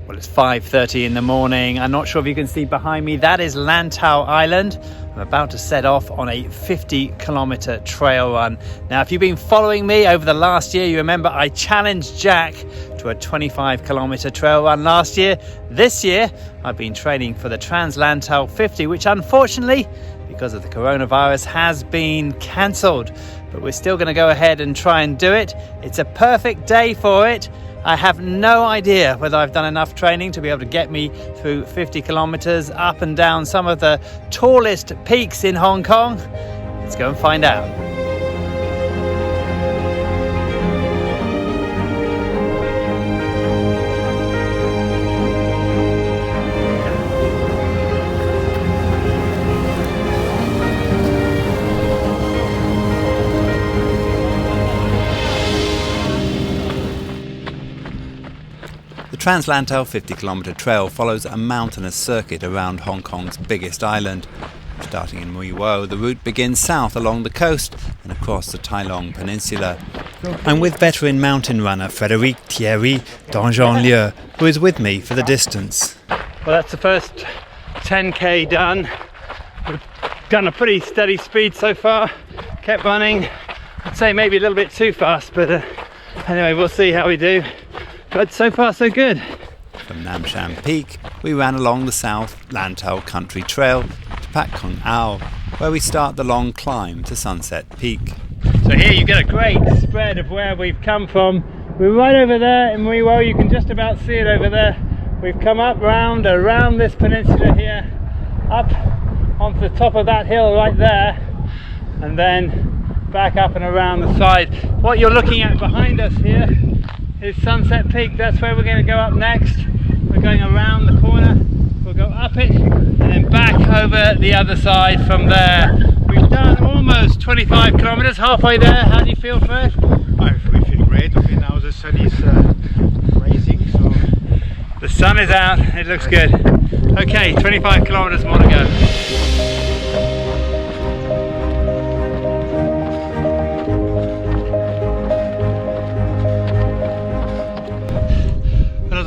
Well, it's 5:30 in the morning. I'm not sure if you can see behind me. That is Lantau Island. I'm about to set off on a 50-kilometre trail run. Now, if you've been following me over the last year, you remember I challenged Jack to a 25-kilometre trail run last year. This year, I've been training for the TransLantau 50, which unfortunately, because of the coronavirus, has been cancelled. But we're still going to go ahead and try and do it. It's a perfect day for it. I have no idea whether I've done enough training to be able to get me through 50 kilometers up and down some of the tallest peaks in Hong Kong. Let's go and find out. The TransLantau 50-kilometre trail follows a mountainous circuit around Hong Kong's biggest island. Starting in Mui Wo, the route begins south along the coast and across the Tai Long Peninsula. I'm with veteran mountain runner Frédéric Thierry d'Angenlieu, who is with me for the distance. Well, that's the first 10k done. We've done a pretty steady speed so far. Kept running. I'd say maybe a little bit too fast, but anyway, we'll see how we do. But so far so good. From Nam Shan Peak, we ran along the South Lantau Country Trail to Pat Kung Au, where we start the long climb to Sunset Peak. So here you get a great spread of where we've come from. We're right over there in Mui Wo, you can just about see it over there. We've come up around this peninsula here, up onto the top of that hill right there, and then back up and around the side. What you're looking at behind us here is Sunset Peak. That's where we're going to go up next. We're going around the corner, we'll go up it and then back over the other side from there. We've done almost 25 kilometers, halfway there. How do you feel, Fred? We feel great. Okay, now the sun is rising, so the sun is out, it looks good. Okay, 25 kilometers more to go.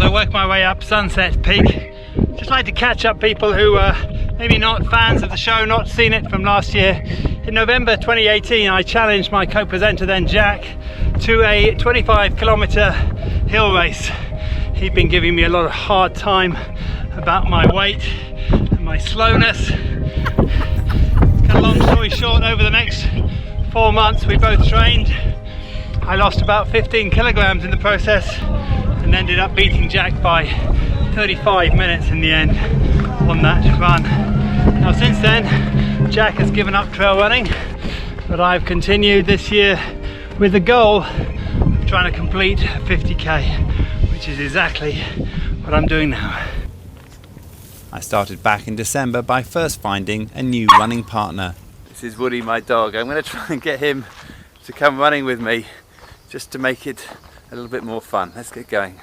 I work my way up Sunset Peak. Just like to catch up people who are maybe not fans of the show, not seen it from last year. In November 2018, I challenged my co-presenter then, Jack, to a 25-kilometer hill race. He'd been giving me a lot of hard time about my weight and my slowness. To cut a long story short, over the next 4 months we both trained. I lost about 15 kilograms in the process and ended up beating Jack by 35 minutes in the end on that run. Now since then, Jack has given up trail running, but I've continued this year with the goal of trying to complete 50k, which is exactly what I'm doing now. I started back in December by first finding a new running partner. This is Woody, my dog. I'm going to try and get him to come running with me just to make it a little bit more fun. Let's get going.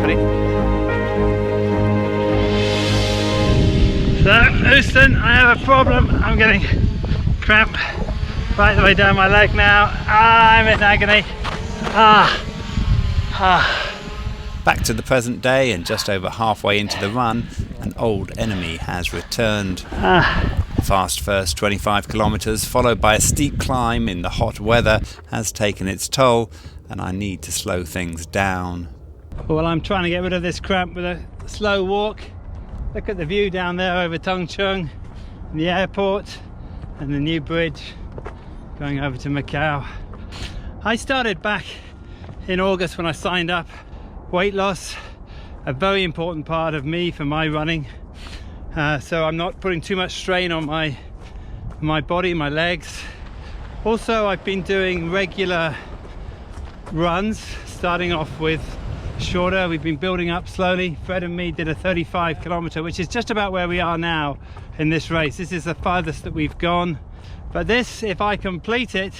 Ready? So, Houston, I have a problem. I'm getting cramp right the way down my leg now. I'm in agony. Back to the present day, and just over halfway into the run, an old enemy has returned. The fast first 25 kilometers, followed by a steep climb in the hot weather, has taken its toll, and I need to slow things down. Well, I'm trying to get rid of this cramp with a slow walk. Look at the view down there over Tung Chung, and the airport, and the new bridge going over to Macau. I started back in August when I signed up. Weight loss, a very important part of me for my running, so I'm not putting too much strain on my body, my legs. Also, I've been doing regular runs, starting off with shorter. We've been building up slowly. Fred and me did a 35 kilometer, which is just about where we are now in this race. This is the farthest that we've gone, but this, if I complete it,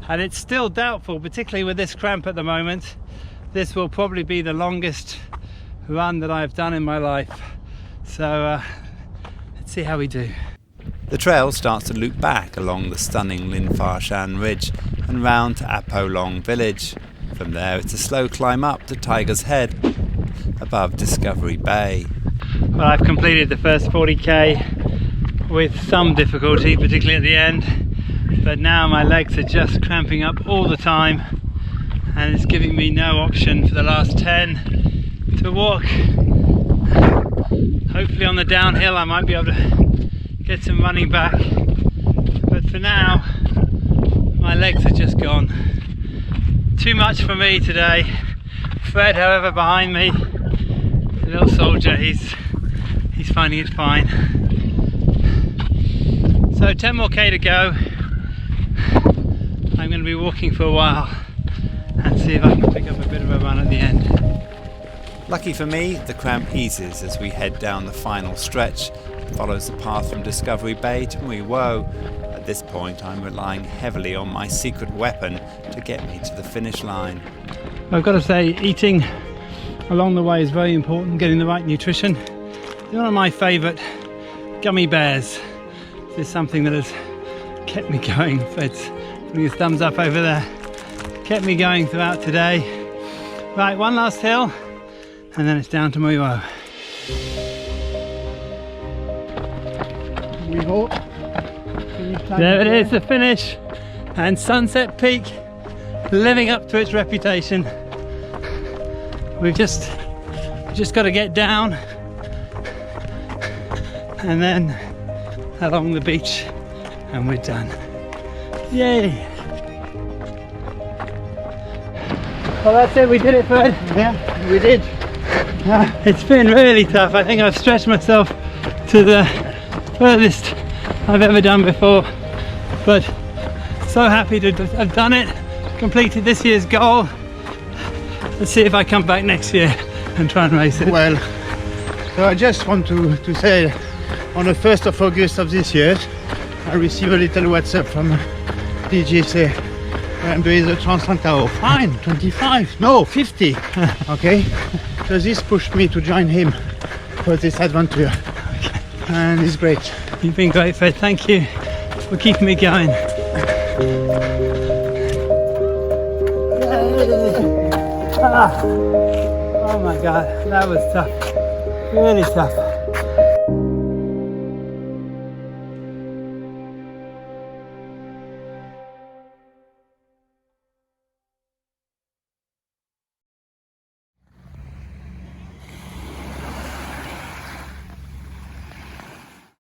and it's still doubtful, particularly with this cramp at the moment, this will probably be the longest run that I've done in my life. So let's see how we do. The trail starts to loop back along the stunning Lin Fa Shan Ridge and round to Apo Long village. From there it's a slow climb up to Tiger's Head, above Discovery Bay. Well, I've completed the first 40k with some difficulty, particularly at the end, but now my legs are just cramping up all the time and it's giving me no option for the last 10 to walk. Hopefully on the downhill I might be able to get some running back, but for now my legs are just gone. Too much for me today. Fred, however, behind me, the little soldier, he's finding it fine. So 10 more k to go. I'm going to be walking for a while and see if I can pick up a bit of a run at the end. Lucky for me, the cramp eases as we head down the final stretch. It follows the path from Discovery Bay to Mui Wo. At this point I'm relying heavily on my secret weapon to get me to the finish line. I've got to say, eating along the way is very important, getting the right nutrition. One of my favourite gummy bears. This is something that has kept me going. Fred's putting his thumbs up over there. Kept me going throughout today. Right, one last hill and then it's down to Mui Wo. We hope. There it is, the finish, and Sunset Peak living up to its reputation. We've just got to get down and then along the beach and we're done. Yay! Well, that's it, we did it, Fred. Yeah, we did. It's been really tough. I think I've stretched myself to the furthest I've ever done before, but so happy to have done it, completed this year's goal. Let's see if I come back next year and try and race it. Well, so I just want to say, on the 1st of August of this year, I received a little WhatsApp from DJ say, there is a TransLantau. Fine, 25, no, 50. Okay, so this pushed me to join him for this adventure, and it's great. You've been great, Fred. Thank you for keeping me going. Oh my God, that was tough. Really tough.